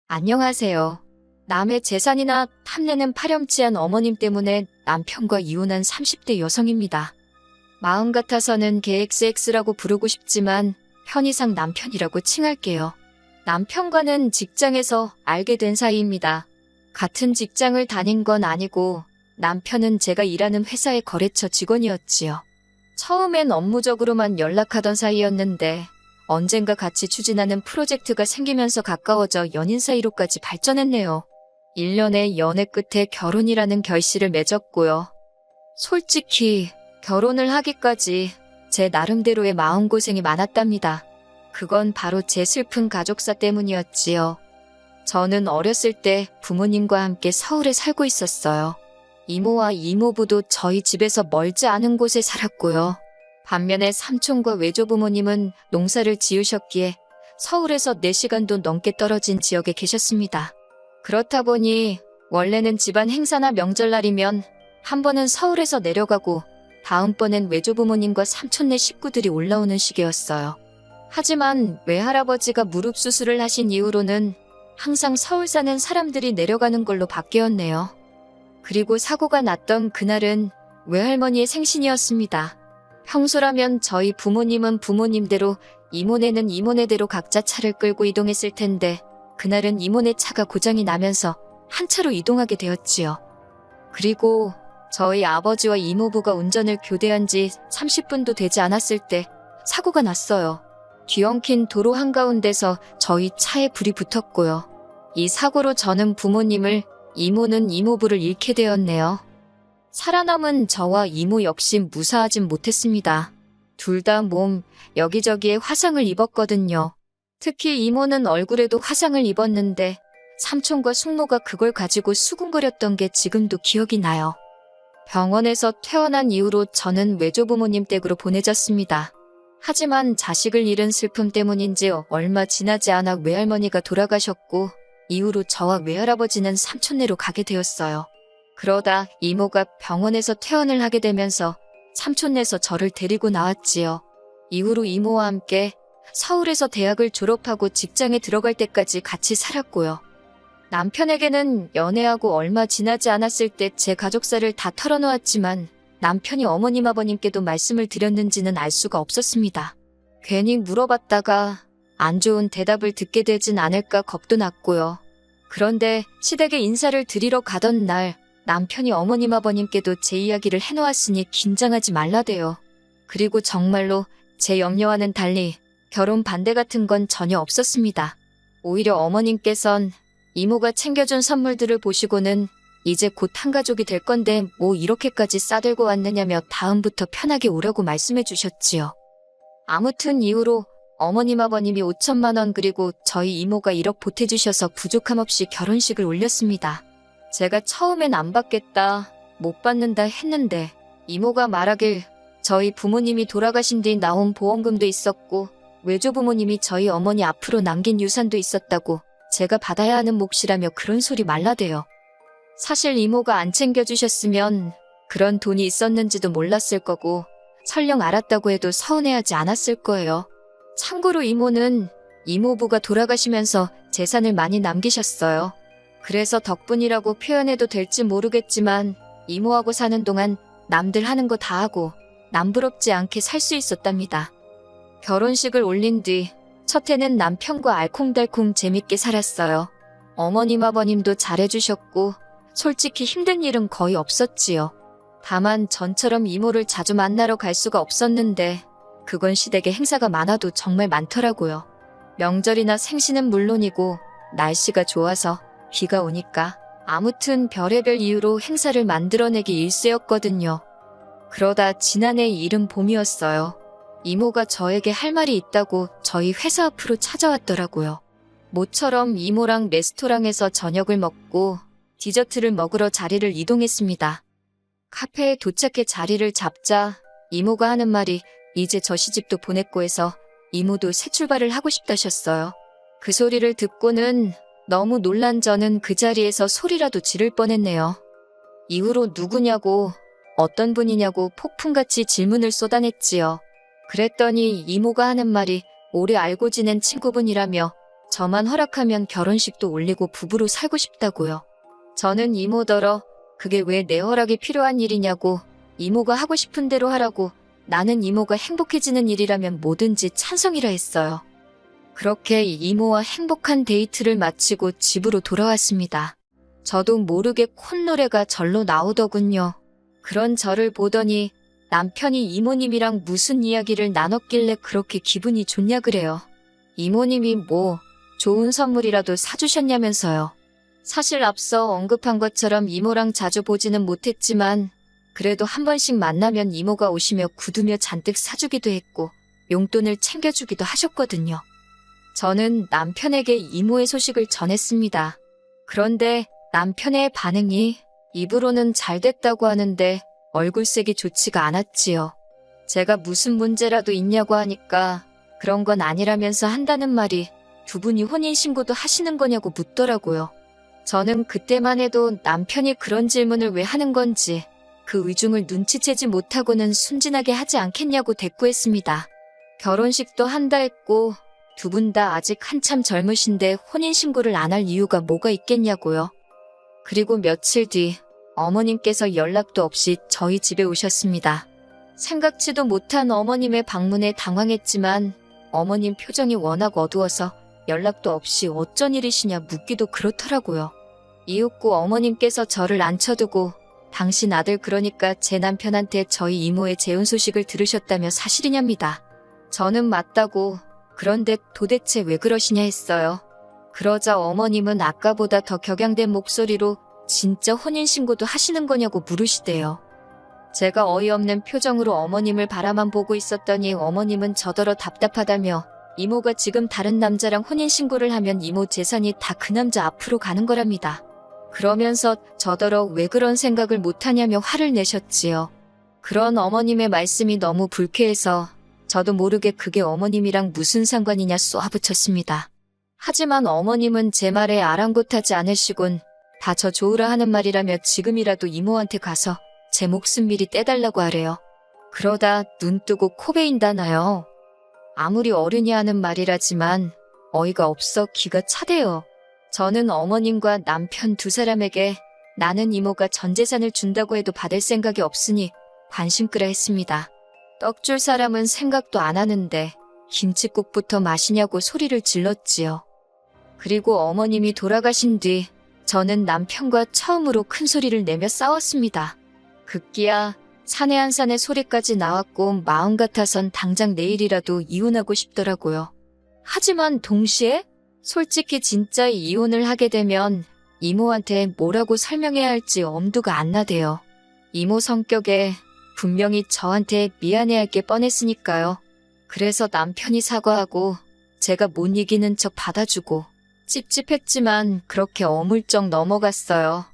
안녕하세요. 남의 재산이나 탐내는 파렴치한 어머님 때문에 남편과 이혼한 30대 여성입니다. 마음 같아서는 KXX라고 부르고 싶지만 편의상 남편이라고 칭할게요. 남편과는 직장에서 알게 된 사이입니다. 같은 직장을 다닌 건 아니고 남편은 제가 일하는 회사의 거래처 직원이었지요. 처음엔 업무적으로만 연락하던 사이였는데 언젠가 같이 추진하는 프로젝트가 생기면서 가까워져 연인 사이로까지 발전했네요. 1년의 연애 끝에 결혼이라는 결실을 맺었고요. 솔직히 결혼을 하기까지 제 나름대로의 마음고생이 많았답니다. 그건 바로 제 슬픈 가족사 때문이었지요. 저는 어렸을 때 부모님과 함께 서울에 살고 있었어요. 이모와 이모부도 저희 집에서 멀지 않은 곳에 살았고요. 반면에 삼촌과 외조부모님은 농사를 지으셨기에 서울에서 4시간도 넘게 떨어진 지역에 계셨습니다. 그렇다 보니 원래는 집안 행사나 명절날이면 한 번은 서울에서 내려가고 다음번엔 외조부모님과 삼촌네 식구들이 올라오는 시기였어요. 하지만 외할아버지가 무릎 수술을 하신 이후로는 항상 서울 사는 사람들이 내려가는 걸로 바뀌었네요. 그리고 사고가 났던 그날은 외할머니의 생신이었습니다. 평소라면 저희 부모님은 부모님대로, 이모네는 이모네대로 각자 차를 끌고 이동했을 텐데 그날은 이모네 차가 고장이 나면서 한 차로 이동하게 되었지요. 그리고 저희 아버지와 이모부가 운전을 교대한 지 30분도 되지 않았을 때 사고가 났어요. 뒤엉킨 도로 한가운데서 저희 차에 불이 붙었고요. 이 사고로 저는 부모님을, 이모는 이모부를 잃게 되었네요. 살아남은 저와 이모 역시 무사하진 못했습니다. 둘 다 몸 여기저기에 화상을 입었거든요. 특히 이모는 얼굴에도 화상을 입었는데 삼촌과 숙모가 그걸 가지고 수군거렸던 게 지금도 기억이 나요. 병원에서 퇴원한 이후로 저는 외조부모님 댁으로 보내졌습니다. 하지만 자식을 잃은 슬픔 때문인지 얼마 지나지 않아 외할머니가 돌아가셨고 이후로 저와 외할아버지는 삼촌네로 가게 되었어요. 그러다 이모가 병원에서 퇴원을 하게 되면서 삼촌네에서 저를 데리고 나왔지요. 이후로 이모와 함께 서울에서 대학을 졸업하고 직장에 들어갈 때까지 같이 살았고요. 남편에게는 연애하고 얼마 지나지 않았을 때 제 가족사를 다 털어놓았지만 남편이 어머님 아버님께도 말씀을 드렸는지는 알 수가 없었습니다. 괜히 물어봤다가 안 좋은 대답을 듣게 되진 않을까 겁도 났고요. 그런데 시댁에 인사를 드리러 가던 날 남편이 어머님 아버님께도 제 이야기를 해놓았으니 긴장하지 말라대요. 그리고 정말로 제 염려와는 달리 결혼 반대 같은 건 전혀 없었습니다. 오히려 어머님께선 이모가 챙겨준 선물들을 보시고는 이제 곧 한가족이 될 건데 뭐 이렇게까지 싸들고 왔느냐며 다음부터 편하게 오라고 말씀해 주셨지요. 아무튼 이후로 어머님 아버님이 5천만 원 그리고 저희 이모가 1억 보태주셔서 부족함 없이 결혼식을 올렸습니다. 제가 처음엔 안 받겠다, 못 받는다 했는데 이모가 말하길 저희 부모님이 돌아가신 뒤 나온 보험금도 있었고 외조부모님이 저희 어머니 앞으로 남긴 유산도 있었다고 제가 받아야 하는 몫이라며 그런 소리 말라대요. 사실 이모가 안 챙겨주셨으면 그런 돈이 있었는지도 몰랐을 거고 설령 알았다고 해도 서운해하지 않았을 거예요. 참고로 이모는 이모부가 돌아가시면서 재산을 많이 남기셨어요. 그래서 덕분이라고 표현해도 될지 모르겠지만 이모하고 사는 동안 남들 하는 거 다 하고 남부럽지 않게 살 수 있었답니다. 결혼식을 올린 뒤 첫 해는 남편과 알콩달콩 재밌게 살았어요. 어머님 아버님도 잘해주셨고 솔직히 힘든 일은 거의 없었지요. 다만 전처럼 이모를 자주 만나러 갈 수가 없었는데 그건 시댁에 행사가 많아도 정말 많더라고요. 명절이나 생신은 물론이고 날씨가 좋아서 비가 오니까 아무튼 별의별 이유로 행사를 만들어내기 일쑤였거든요. 그러다 지난해 이른 봄이었어요. 이모가 저에게 할 말이 있다고 저희 회사 앞으로 찾아왔더라고요. 모처럼 이모랑 레스토랑에서 저녁을 먹고 디저트를 먹으러 자리를 이동했습니다. 카페에 도착해 자리를 잡자 이모가 하는 말이 이제 저 시집도 보냈고 해서 이모도 새 출발을 하고 싶다셨어요. 그 소리를 듣고는 너무 놀란 저는 그 자리에서 소리라도 지를 뻔했네요. 이후로 누구냐고, 어떤 분이냐고 폭풍같이 질문을 쏟아냈지요. 그랬더니 이모가 하는 말이 오래 알고 지낸 친구분이라며 저만 허락하면 결혼식도 올리고 부부로 살고 싶다고요. 저는 이모더러 그게 왜 내 허락이 필요한 일이냐고, 이모가 하고 싶은 대로 하라고, 나는 이모가 행복해지는 일이라면 뭐든지 찬성이라 했어요. 그렇게 이모와 행복한 데이트를 마치고 집으로 돌아왔습니다. 저도 모르게 콧노래가 절로 나오더군요. 그런 저를 보더니 남편이 이모님이랑 무슨 이야기를 나눴길래 그렇게 기분이 좋냐 그래요. 이모님이 뭐 좋은 선물이라도 사주셨냐면서요. 사실 앞서 언급한 것처럼 이모랑 자주 보지는 못했지만 그래도 한 번씩 만나면 이모가 오시며 구두며 잔뜩 사주기도 했고 용돈을 챙겨주기도 하셨거든요. 저는 남편에게 이모의 소식을 전했습니다. 그런데 남편의 반응이 입으로는 잘 됐다고 하는데 얼굴색이 좋지가 않았지요. 제가 무슨 문제라도 있냐고 하니까 그런 건 아니라면서 한다는 말이 두 분이 혼인신고도 하시는 거냐고 묻더라고요. 저는 그때만 해도 남편이 그런 질문을 왜 하는 건지 그 의중을 눈치채지 못하고는 순진하게 하지 않겠냐고 대꾸했습니다. 결혼식도 한다 했고 두 분 다 아직 한참 젊으신데 혼인신고를 안 할 이유가 뭐가 있겠냐고요. 그리고 며칠 뒤 어머님께서 연락도 없이 저희 집에 오셨습니다. 생각지도 못한 어머님의 방문에 당황했지만 어머님 표정이 워낙 어두워서 연락도 없이 어쩐 일이시냐 묻기도 그렇더라고요. 이윽고 어머님께서 저를 앉혀두고 당신 아들 그러니까 제 남편한테 저희 이모의 재혼 소식을 들으셨다며 사실이냐입니다. 저는 맞다고 그런데 도대체 왜 그러시냐 했어요. 그러자 어머님은 아까보다 더 격양된 목소리로 진짜 혼인신고도 하시는 거냐고 물으시대요. 제가 어이없는 표정으로 어머님을 바라만 보고 있었더니 어머님은 저더러 답답하다며 이모가 지금 다른 남자랑 혼인신고를 하면 이모 재산이 다 그 남자 앞으로 가는 거랍니다. 그러면서 저더러 왜 그런 생각을 못하냐며 화를 내셨지요. 그런 어머님의 말씀이 너무 불쾌해서 저도 모르게 그게 어머님이랑 무슨 상관이냐 쏘아붙였습니다. 하지만 어머님은 제 말에 아랑곳하지 않으시곤 다 저 좋으라 하는 말이라며 지금이라도 이모한테 가서 제 목숨 미리 떼달라고 하래요. 그러다 눈 뜨고 코 베인다나요. 아무리 어른이 하는 말이라지만 어이가 없어 기가 차대요. 저는 어머님과 남편 두 사람에게 나는 이모가 전 재산을 준다고 해도 받을 생각이 없으니 관심 끄라 했습니다. 떡 줄 사람은 생각도 안 하는데 김칫국부터 마시냐고 소리를 질렀지요. 그리고 어머님이 돌아가신 뒤 저는 남편과 처음으로 큰 소리를 내며 싸웠습니다. 급기야 사내 한 산의 소리까지 나왔고 마음 같아선 당장 내일이라도 이혼하고 싶더라고요. 하지만 동시에 솔직히 진짜 이혼을 하게 되면 이모한테 뭐라고 설명해야 할지 엄두가 안 나대요. 이모 성격에 분명히 저한테 미안해할 게 뻔했으니까요. 그래서 남편이 사과하고 제가 못 이기는 척 받아주고 찝찝했지만 그렇게 어물쩍 넘어갔어요.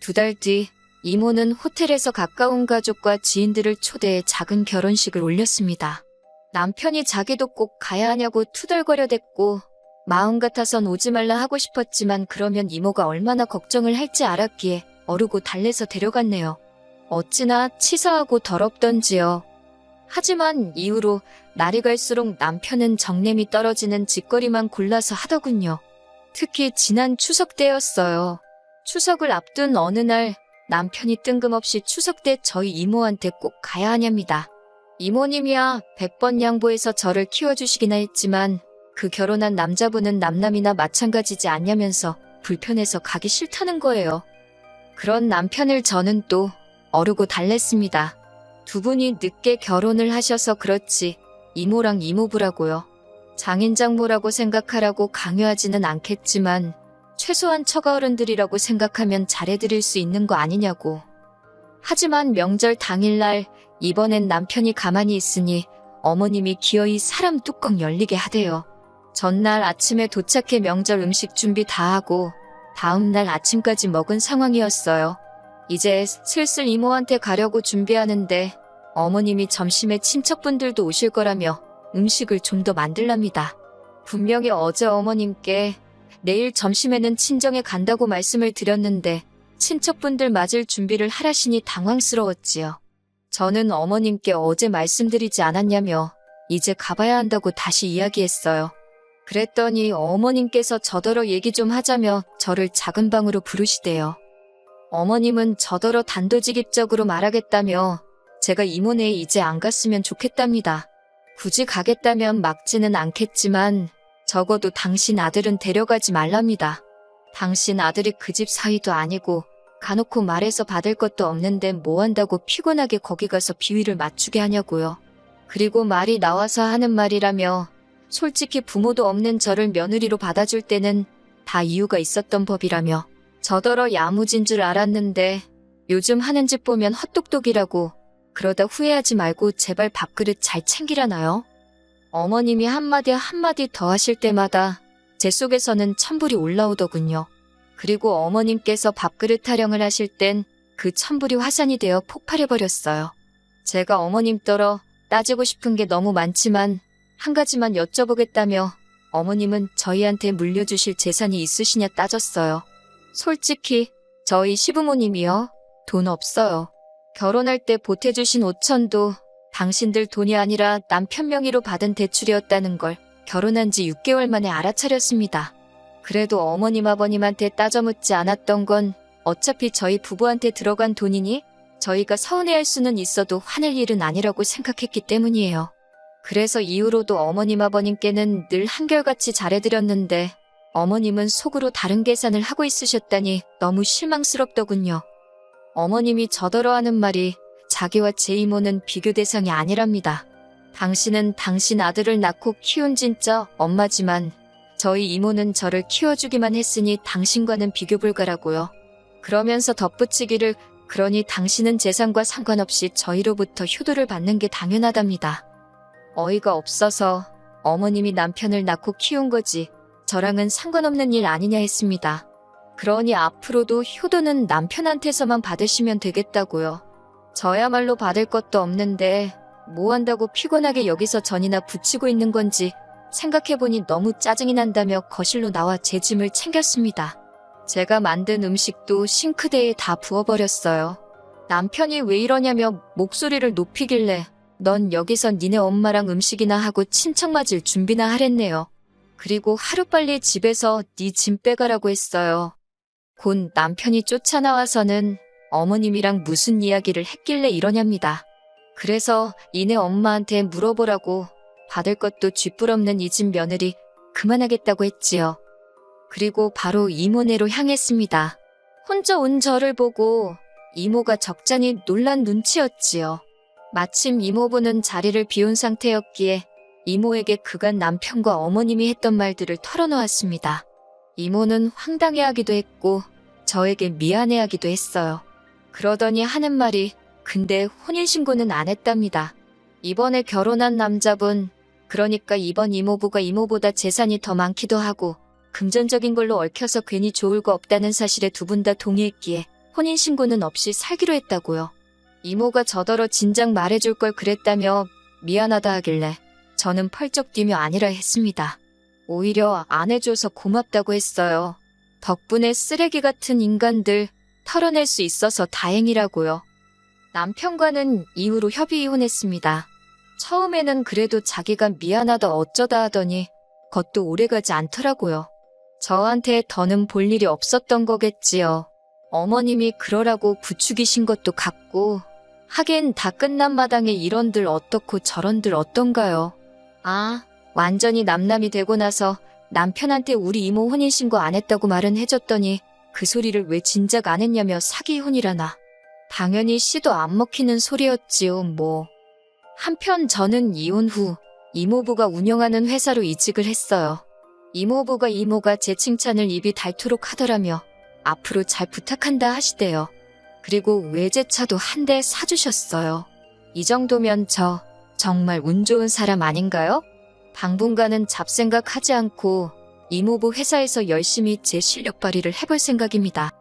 2달 뒤 이모는 호텔에서 가까운 가족과 지인들을 초대해 작은 결혼식을 올렸습니다. 남편이 자기도 꼭 가야 하냐고 투덜거려댔고 마음 같아선 오지 말라 하고 싶었지만 그러면 이모가 얼마나 걱정을 할지 알았기에 어르고 달래서 데려갔네요. 어찌나 치사하고 더럽던지요. 하지만 이후로 날이 갈수록 남편은 정냄이 떨어지는 짓거리만 골라서 하더군요. 특히 지난 추석 때였어요. 추석을 앞둔 어느 날 남편이 뜬금없이 추석 때 저희 이모한테 꼭 가야 하냐입니다. 이모님이야 100번 양보해서 저를 키워주시기나 했지만 그 결혼한 남자분은 남남이나 마찬가지지 않냐면서 불편해서 가기 싫다는 거예요. 그런 남편을 저는 또 어르고 달랬습니다. 두 분이 늦게 결혼을 하셔서 그렇지 이모랑 이모부라고요. 장인장모라고 생각하라고 강요하지는 않겠지만 최소한 처가어른들이라고 생각하면 잘해드릴 수 있는 거 아니냐고. 하지만 명절 당일날 이번엔 남편이 가만히 있으니 어머님이 기어이 사람 뚜껑 열리게 하대요. 전날 아침에 도착해 명절 음식 준비 다 하고 다음날 아침까지 먹은 상황이었어요. 이제 슬슬 이모한테 가려고 준비하는데 어머님이 점심에 친척분들도 오실 거라며 음식을 좀 더 만들랍니다. 분명히 어제 어머님께 내일 점심에는 친정에 간다고 말씀을 드렸는데 친척분들 맞을 준비를 하라시니 당황스러웠지요. 저는 어머님께 어제 말씀드리지 않았냐며 이제 가봐야 한다고 다시 이야기했어요. 그랬더니 어머님께서 저더러 얘기 좀 하자며 저를 작은 방으로 부르시대요. 어머님은 저더러 단도직입적으로 말하겠다며 제가 이모네에 이제 안 갔으면 좋겠답니다. 굳이 가겠다면 막지는 않겠지만 적어도 당신 아들은 데려가지 말랍니다. 당신 아들이 그 집 사위도 아니고 가놓고 말해서 받을 것도 없는데 뭐 한다고 피곤하게 거기 가서 비위를 맞추게 하냐고요. 그리고 말이 나와서 하는 말이라며 솔직히 부모도 없는 저를 며느리로 받아줄 때는 다 이유가 있었던 법이라며 저더러 야무진 줄 알았는데 요즘 하는 짓 보면 헛똑똑이라고 그러다 후회하지 말고 제발 밥그릇 잘 챙기라나요? 어머님이 한마디 한마디 더 하실 때마다 제 속에서는 천불이 올라오더군요. 그리고 어머님께서 밥그릇 타령을 하실 땐 그 천불이 화산이 되어 폭발해버렸어요. 제가 어머님 떨어 따지고 싶은 게 너무 많지만 한 가지만 여쭤보겠다며 어머님은 저희한테 물려주실 재산이 있으시냐 따졌어요. 솔직히 저희 시부모님이요. 돈 없어요. 결혼할 때 보태주신 5천도 당신들 돈이 아니라 남편 명의로 받은 대출이었다는 걸 결혼한 지 6개월 만에 알아차렸습니다. 그래도 어머님 아버님한테 따져 묻지 않았던 건 어차피 저희 부부한테 들어간 돈이니 저희가 서운해할 수는 있어도 화낼 일은 아니라고 생각했기 때문이에요. 그래서 이후로도 어머님 아버님께는 늘 한결같이 잘해드렸는데 어머님은 속으로 다른 계산을 하고 있으셨다니 너무 실망스럽더군요. 어머님이 저더러 하는 말이 자기와 제 이모는 비교 대상이 아니랍니다. 당신은 당신 아들을 낳고 키운 진짜 엄마지만 저희 이모는 저를 키워주기만 했으니 당신과는 비교 불가라고요. 그러면서 덧붙이기를 그러니 당신은 재산과 상관없이 저희로부터 효도를 받는 게 당연하답니다. 어이가 없어서 어머님이 남편을 낳고 키운 거지 저랑은 상관없는 일 아니냐 했습니다. 그러니 앞으로도 효도는 남편한테서만 받으시면 되겠다고요. 저야말로 받을 것도 없는데 뭐 한다고 피곤하게 여기서 전이나 붙이고 있는 건지 생각해보니 너무 짜증이 난다며 거실로 나와 제 짐을 챙겼습니다. 제가 만든 음식도 싱크대에 다 부어버렸어요. 남편이 왜 이러냐며 목소리를 높이길래 넌 여기서 니네 엄마랑 음식이나 하고 친척 맞을 준비나 하랬네요. 그리고 하루빨리 집에서 네 짐 빼가라고 했어요. 곧 남편이 쫓아나와서는 어머님이랑 무슨 이야기를 했길래 이러냐입니다. 그래서 니네 엄마한테 물어보라고 받을 것도 쥐뿔없는 이 집 며느리 그만하겠다고 했지요. 그리고 바로 이모네로 향했습니다. 혼자 온 저를 보고 이모가 적잖이 놀란 눈치였지요. 마침 이모부는 자리를 비운 상태였기에 이모에게 그간 남편과 어머님이 했던 말들을 털어놓았습니다. 이모는 황당해하기도 했고 저에게 미안해하기도 했어요. 그러더니 하는 말이 근데 혼인신고는 안 했답니다. 이번에 결혼한 남자분 그러니까 이번 이모부가 이모보다 재산이 더 많기도 하고 금전적인 걸로 얽혀서 괜히 좋을 거 없다는 사실에 두 분 다 동의했기에 혼인신고는 없이 살기로 했다고요. 이모가 저더러 진작 말해줄 걸 그랬다며 미안하다 하길래 저는 펄쩍 뛰며 아니라 했습니다. 오히려 안 해줘서 고맙다고 했어요. 덕분에 쓰레기 같은 인간들 털어낼 수 있어서 다행이라고요. 남편과는 이후로 협의 이혼했습니다. 처음에는 그래도 자기가 미안하다 어쩌다 하더니 그것도 오래가지 않더라고요. 저한테 더는 볼 일이 없었던 거겠지요. 어머님이 그러라고 부추기신 것도 같고 하긴 다 끝난 마당에 이런들 어떻고 저런들 어떤가요. 아, 완전히 남남이 되고 나서 남편한테 우리 이모 혼인신고 안 했다고 말은 해줬더니 그 소리를 왜 진작 안 했냐며 사기 이혼이라나. 당연히 씨도 안 먹히는 소리였지요 뭐. 한편 저는 이혼 후 이모부가 운영하는 회사로 이직을 했어요. 이모가 제 칭찬을 입이 닳도록 하더라며 앞으로 잘 부탁한다 하시대요. 그리고 외제차도 한 대 사주셨어요. 이 정도면 저 정말 운 좋은 사람 아닌가요? 당분간은 잡생각 하지 않고 이모부 회사에서 열심히 제 실력 발휘를 해볼 생각입니다.